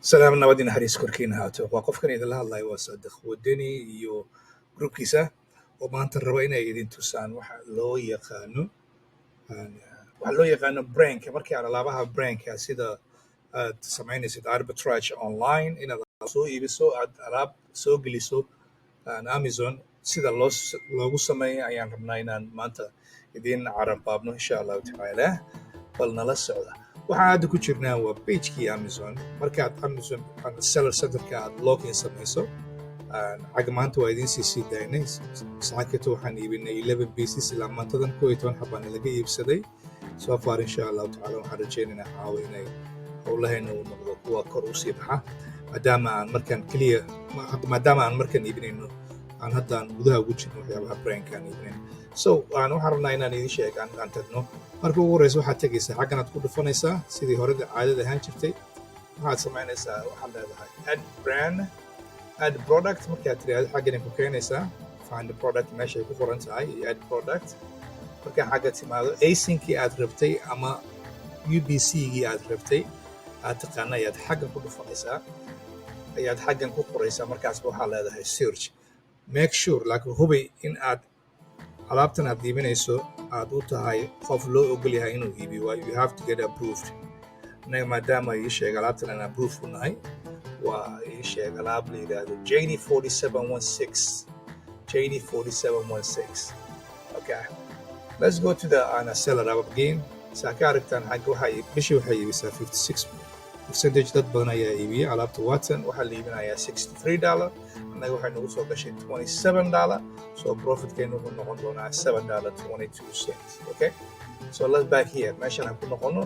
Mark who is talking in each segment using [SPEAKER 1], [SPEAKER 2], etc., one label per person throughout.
[SPEAKER 1] سلام نبدي نحريس كوركين هاتو وقفكن إذا الله الله يوصدق ودني يو جروب كيسا وما أنت الرواينا يدين توسان وحلو يقانو وحلو يقانو برانك مركي على لابها برانك سيدا تسمعيني سيدا Arbitrage online إن سو يبسو ألاب سو جلسو أمازون سيدا لوجو سمعي أيام ربنا ما أنت يدين عرب بابنو إن شاء الله تعالى قلنا للسعودة waxaan hadda ku jirnaa waa pagekii Amazon markaad Amazon seller centerka aad login samayso xagga maanta waa idiin sii daynay saacadka waxaan iibinay 11 pieces ilaa maantadan 12 xabaan laga iibsaday soo far insha Allah taala waxaan rajaynaynaa caawa inay howlaheena uu noqdo kuwa kor u sii baxa maadaama aan markan iibinayno aan haddaan gudaha ugu jirno waxyaabaha brandkaan iibinayno so waxaan rabnaa inaan idiin sheego aan tagno marka ugu horeysa waxaad tegaysaa xaggan aad ku dhufanaysaa sidii horeda caadada ahaan jirtay waxaad samaynaysaa waxaad leedahay add product markaad tiraahdo xaggan ku keenaysaa find the product meeshay ku qoran tahay iyo add product marka xagga timaado asinkii aad rabtay ama UBC-gii aad rabtay aad taqaana ayaad xaggan ku dhufanaysaa ayaad xaggan ku qoraysaa markaas waxaad leedahay search make sure laakiin hubi in aad alaabtan aad iibinayso aad u tahay qof loo ogol yahay inuu iibiyo you have to get approved anaga maadaama ii sheeg alaabtan aan approve u nahay waa ii sheeg alaab la yidhaahdo JD4716 okay let's go to the seller up again saa ka aragtaan xagga bishii waxay iibisaa 56% dad badan ayaa iibiya alaabta Watson waxaa la iibinayaa $63 anaga waxay nagu soo gashay $27 so profitkeenu wuxuu noqon doonaa $7.22 okay so let's back here meeshan aan ku noqono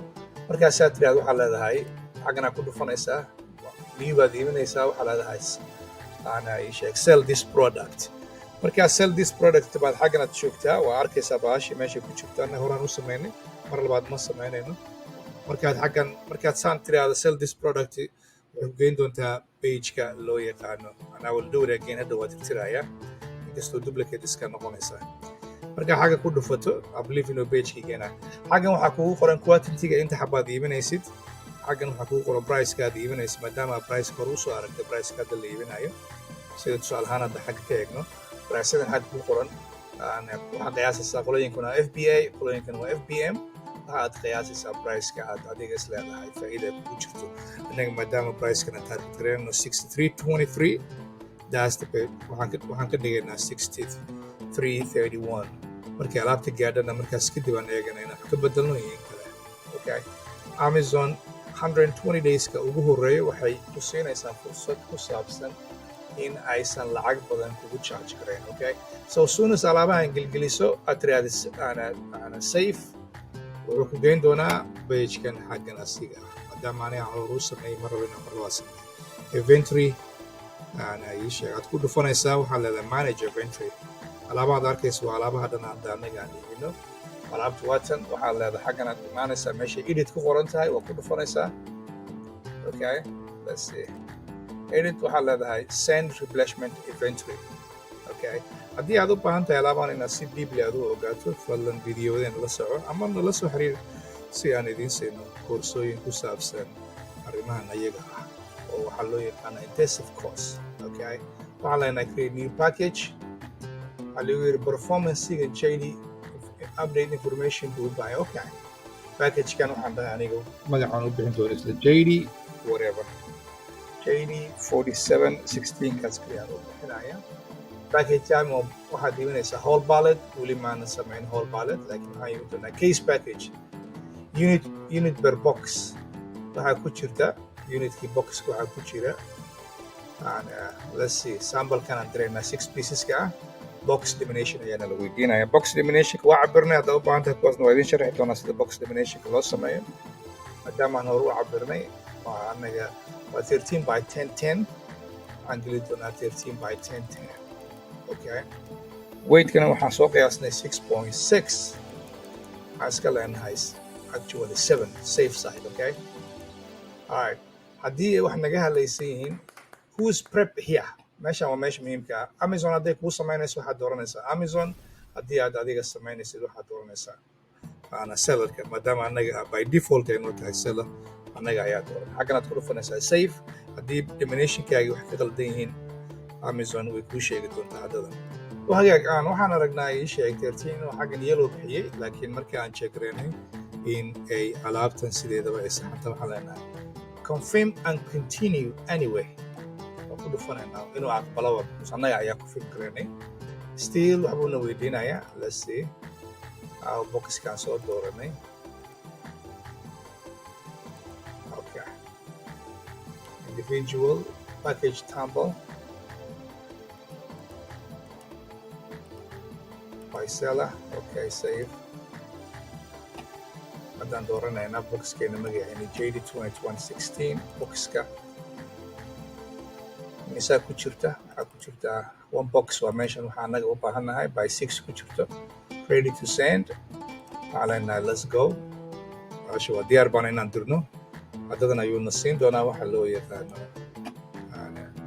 [SPEAKER 1] markaasaa tiraahdo waxaa leedahay xaggan aad ku dhufanaysaa new baad iibinaysaa waxaa leedahay sell this product markaa sell this product baad xaggan aad joogtaa waa arkaysaa baashii meeshay ku jirta anaga horaan u samaynay mar labaad ma samaynayno markaad saan tiraahdo sell this product wuxuu geyn doontaa pageka loo yaqaano and I will do it again hadda waa tirtirayaa inkastoo duplicate iska noqonaysaa markaa xagga ku dhufato I believe inuu pagekii geenaa xaggan waxaa kugu qoran quantity-ga inta xabaad iibinaysid xaggan waxaa kugu qoran price-ka aad iibinaysid maadaama price hore usoo aragtay price-ka hadda la iibinayo sida tusaale ahaan hadda xagga ka eegno price-yadan xagga kugu qoran waxaa qiyaasaysaa qolooyinkuna FBA qolooyinkana waa FBM waxaad qiyaasaysaa price-ka aad adiga is leedahay faa'iida ku jirto anaga maadaama price-kana target gareeno 63.23 that's the pay waxaan ka dhigaynaa 63.31 markii alaabta gaadhana markaas kadib aan eeganayna ka bedelno iyo kale okay Amazon 120 days-ka ugu horeeya waxay ku siinaysaa fursad ku saabsan in aysan lacag badan kugu charge gareyn okay so soon as alaabahan gelgeliso aad tiraahdo ana safe wuxuu ku geyn doonaa pagekan xaggan asiga maadaama aniga hore u sameeyey mar rabo inaan marlabaa sameeyo inventory ii sheeg aad ku dhufanaysaa waxaa leedahay manage inventory alaabahaad arkaysa waa alaabaha dhan hadda anaga aan iibino alaabta Watson waxaa leedahay xaggan aad imaanaysaa meeshay edit ku qoran tahay waa ku dhufanaysaa okay let's see edit waxaa leedahay send replenishment inventory okay haddii aad u baahan tahay alaabahan inaad si deeply aad u ogaato fadlan videodan la soco ama nala soo xiriir si aan idiin siino koorsooyin ku saabsan arrimahan ayaga ah oo waxaa loo yaqaana intensive course okay waxaa leenahay create new package waxaa lagu yidhi performance-ga JD update information buu u baahay okay packagekan waxaan dhahay aniga magacaan u bixin doona isla JD whatever JD 4716 kaas kaliya u bixinaya package time waxaad iibinaysaa whole pallet weli maana samayn whole pallet laakiin waxaan iibin doonaa case package unit per box waxaa ku jirta unitkii boxka waxaa ku jira let's see sample-kan aan direynaa 6 pieces-ka ah box lamination ayaana la weydiinaya box laminationka waa cabirnay haddaa u baahan tahay kuwaasna waa idiin sharxi doonaa sida box laminationka loo sameeyo maadaama aan hore u cabirnay waa anaga waa 13 by 10 waxaan geli doonaa 13 by 10 okay weight-kana waxaan soo qiyaasnay 6.6 waxaan iska leenahay actually 7 safe side okay alright haddii wax naga hadlaysan yihiin who's prep here meeshan waa meesha muhiimka ah Amazon hadday kuu samaynayso waxaad dooranaysaa Amazon haddii aad adiga samaynaysid waxaad dooranaysaa أنا seller ما دام أنا by default إنه تاع seller أنا قاعد دور حاجة ندخل في ناس safe هدي domination كاي وحكي غلطين Amazon ويكون شيء قدون هذا وهاجي أنا وحنا رجعنا شيء 13 وحاجة يلو بحيي لكن مركان شكرينه in a ألعاب سيدة بس حتى محلنا confirm and continue anyway وكل فنان إنه عقبلا بس أنا يا confirm كرينه still وحبونا ويدينايا let's see أو box كان صار دورني okay individual package tumble by seller okay save haddaan dooranayna boxkeena magaceena JD 2016 boxka misaa ku jirta waxaa ku jirta one box waa meeshan waxaa anaga u baahannahay by 6 ku jirto ready to send waxaa leenahay let's go asha waa diyaar baan inaan dirno haddadan ayuuna siin doonaa waxa loo yaqaano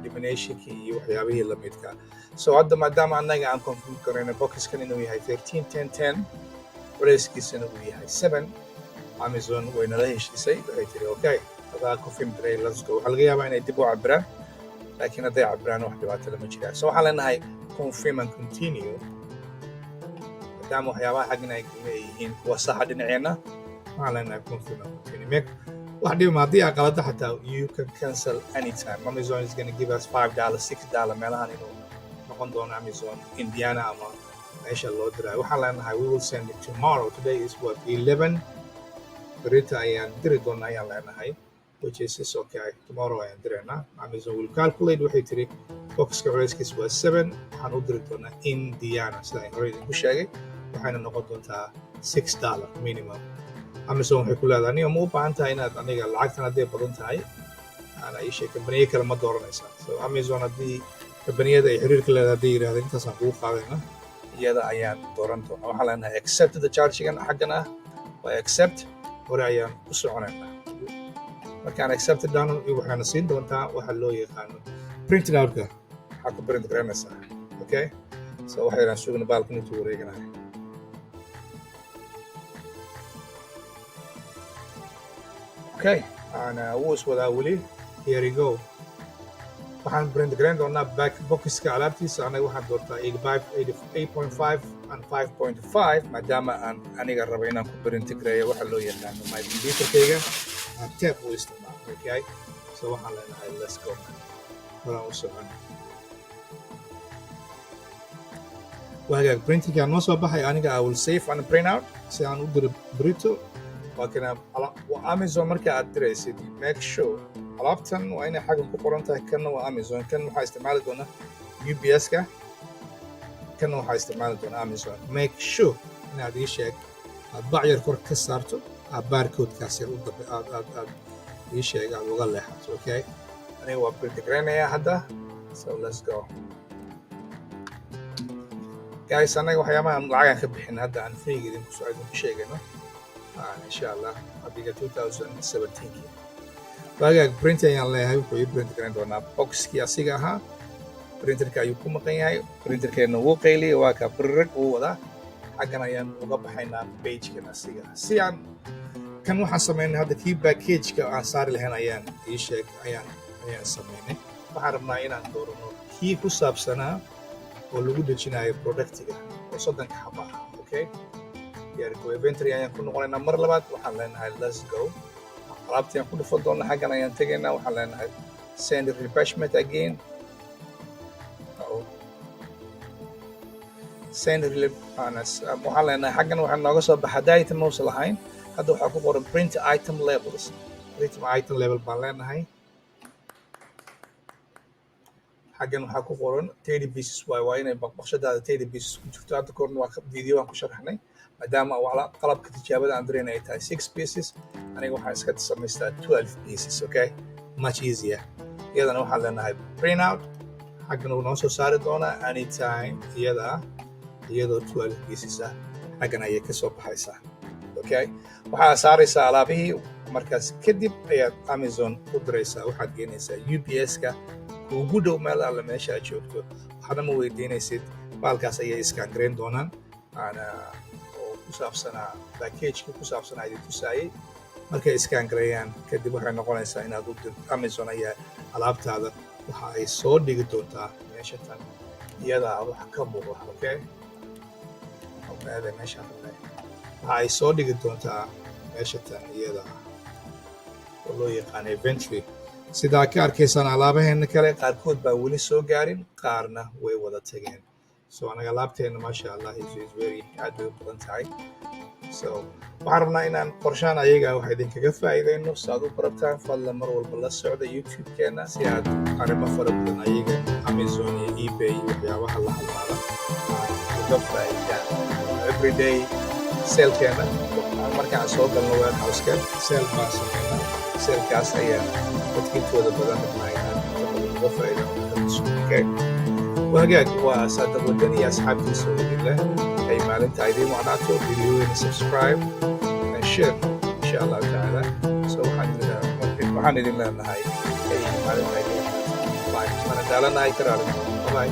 [SPEAKER 1] eliminationkii iyo waxyaabihii la midka so hadda maadaama anaga aan confirm karayna boxkan inuu yahay 13 wareyskiisana uu yahay 7 Amazon waynala heshiisay waxay tiri okay hadaa confirm garay let's go waxa laga yaabaa inay dib u cabiraan laakiin hadday cabiraan wax dhibaato lama jiraan so waxaa leenahay confirm and continue maadaama waxyaabaha xaggan ay leeyihiin kuwa saxa dhinaceena waxaa leenahay confirm and continue wax dhib ma haddii aa qalada xataa you can cancel anytime Amazon is going to give us $5 $6 meelahan inuu noqon doono Amazon Indiana ama meesha loo diraayo waxaan leenahay we will send it tomorrow today is what 11 berita ayaan diri doonaa ayaan leenahay which is okay tomorrow ayaan diraynaa Amazon will calculate waxay tiri boxka culeyskiis waa 7 waxaan u diri doonaa Indiana sida aan hore idinku sheegay waxayna noqon doontaa $6 minimum Amazon waxay ku leedahay aniga ma u baahan tahay inaad aniga lacagtan hadday badan tahay ana ii sheeg kambaniye kale ma dooranaysaa so Amazon haddii kambaniyada ay xiriirka leedahay hadday yidhahdeen intaasaan kugu qaadayna iyada ayaan dooran doonaa waxaa leenahay accept the chargegan xaggan ah waa accept hore ayaan u soconaynaa markaan accept dano waxaana siin doontaa waxa loo yaqaano printing outka waxaa ku print garanaysaa okay so waxayaan sugna baalkan intuu wareeganayo okay ana wuu iswadaa weli here we go waxaan print garan doonaa back boxka alaabtiisa anaga waxaan doortaa 8.5 and 5.5 maadaama aan aniga rabo inaan ku print gareeyo waxa loo yaqaano my computerkayga aan tab u isticmaalo okay so waxaan leenahay let's go horaan u socon waagaag printingkaan noo soo baxay aniga I will save and print out si aan u diro brito laakiin Amazon marka aad diraysid make sure alaabtan waa inay xaggan ku qoran tahay kanna waa Amazon kan waxaa isticmaali doona UPS-ka kanna waxaa isticmaali doona Amazon make sure inaad ii sheeg aad bacyar kor ka saarto aad barcode-kaas yar u dambe aad ii sheeg aad uga leexato okay aniga waa print garanayaa hadda so let's go guys anaga waxyaabahan lacagaan ka bixin hadda aan freega idinku soo idinku sheegayno insha Allah adiga 2017 waagaag printer ayaan leeyahay wuxuu ii print garan doonaa boxkii asiga ahaa printerka ayuu ku maqan yahay printerkeena wuu qayliyay waa ka brrrg uu wadaa xaggan ayaan uga baxaynaa pagekan asiga si aan kan waxaan samaynay hadda kii packageka aan saari lahayn ayaan ii sheeg ayaan samaynay waxaan rabnaa inaan doorano kii ku saabsanaa oo lagu dejinayo productiga oo 3 xaba ah okay diyaarku inventory ayaan ku noqonaynaa mar labaad waxaan leenahay let's go alaabtii aan ku dhufan doonaa xaggan ayaan tegaynaa waxaan leenahay send refreshment again send waxaan leenahay xaggan waxaan nooga soo baxa hadda item uusa lahayn hadda waxaa ku qoran print item labels print item label baan leenahay xaggan waxaa ku qoran 30 pieces waa inay baqshadaada 30 pieces ku jirto hadda korna waa video aan ku sharaxnay maadaama qalabka tijaabada aan dirayna ay tahay 6 pieces aniga waxaan iska samaystaa 12 pieces okay much easier iyadana waxaan leenahay print out xaggan uu noo soo saari doonaa anytime iyadoo 12 pieces ah xaggan ayay ka soo baxaysaa okay waxaa saaraysaa alaabihii markaas kadib ayaad Amazon u diraysaa waxaad geynaysaa UPS-ka ugu dhow meel alla meesha aad joogto waxaadna ma weydiinaysid baalkaas ayay iskaan gareyn doonaan ku saabsanaa packagekii ku saabsanaa idin tusaayey markay iskaan gareeyaan kadib waxay noqonaysaa inaad u dirto Amazon ayaa alaabtaada waxa ay soo dhigi doontaa meesha tan iyada wax ka muuqda okay meesha waxa ay soo dhigi doontaa meesha tan iyada oo loo yaqaan inventory sidaa ka arkaysaan alaabaheena kale qaarkood baa weli soo gaarin qaarna way wada tageen so anaga alaabteena maasha allah is very aad bay u badan tahay so waxaan rabnaa inaan qorshaan ayaga wax idinkaga faa'iidayno si aad u barataan fadlan mar walba la socda youtube-keena si aad arrimo fara badan ayaga Amazon iyo eBay waxyaabaha la halmaada uga faa'iidaan everyday sale-keena markaan soo galno warehouse-ka sale baa sameynaa sale-kaas ayaa dadka intooda badan rabnaa inaan uga faa'iidano وهجاج وصادق ودني أصحاب تسوي لله أي مالن تعيدين وعناته فيديو سبسكرايب شير إن شاء الله تعالى سو وحن لله هاي أي مالن تعيدين باي من دالنا هاي كرار باي